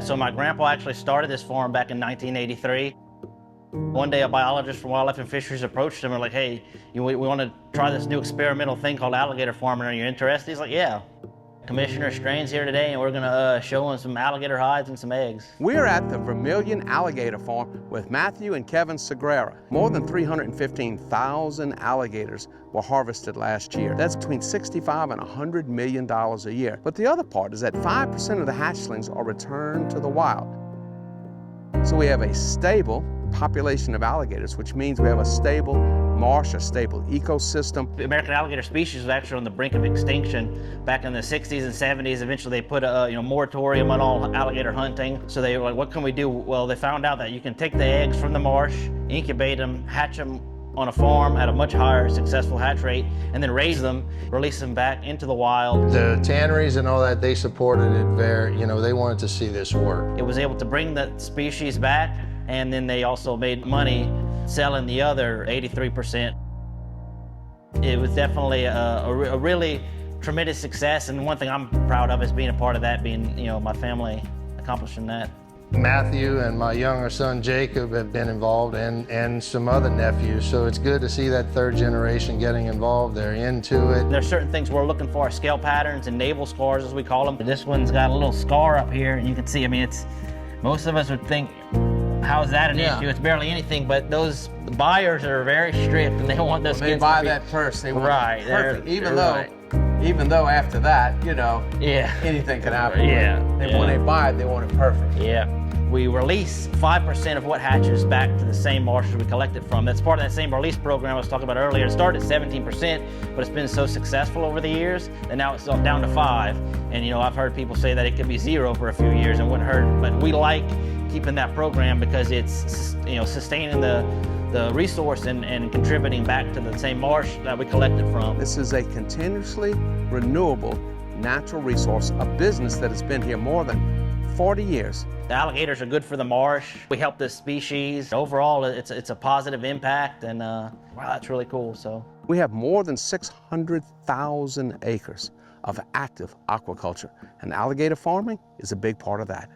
So my grandpa actually started this farm back in 1983. One day a biologist from Wildlife and Fisheries approached him and like, hey, we want to try this new experimental thing called alligator farming. Are you interested? He's like, yeah. Commissioner Strain's here today and we're gonna show him some alligator hides and some eggs. We're at the Vermilion Alligator Farm with Matthew and Kevin Sagrera. More than 315,000 alligators were harvested last year. That's between $65 and $100 million a year. But the other part is that 5% of the hatchlings are returned to the wild. So we have a stable population of alligators, which means we have a stable marsh, a stable ecosystem. The American alligator species was actually on the brink of extinction back in the 60s and 70s. Eventually they put a moratorium on all alligator hunting. So they were like, what can we do? Well, they found out that you can take the eggs from the marsh, incubate them, hatch them on a farm at a much higher successful hatch rate, and then raise them, release them back into the wild. The tanneries and all that, they supported it very, they wanted to see this work. It was able to bring the species back, and then they also made money selling the other 83%. It was definitely a really tremendous success, and one thing I'm proud of is being a part of that, being my family accomplishing that. Matthew and my younger son Jacob have been involved, and some other nephews, so it's good to see that third generation getting involved. They're into it. There's certain things we're looking for, scale patterns and navel scars as we call them. This one's got a little scar up here, and you can see, most of us would think, how is that an issue? It's barely anything, but those buyers are very strict and they want those When they buy that purse, they want it perfect. Even though after that, anything can happen. When they buy it, they want it perfect. Yeah. We release 5% of what hatches back to the same marshes we collected from. That's part of that same release program I was talking about earlier. It started at 17%, but it's been so successful over the years that now it's down to 5%. And I've heard people say that it could be 0 for a few years and wouldn't hurt, but we like keeping that program because it's sustaining the resource and contributing back to the same marsh that we collected from. This is a continuously renewable natural resource, a business that has been here more than 40 years. The alligators are good for the marsh. We help this species. Overall, it's a positive impact, and wow, that's really cool. So we have more than 600,000 acres of active aquaculture, and alligator farming is a big part of that.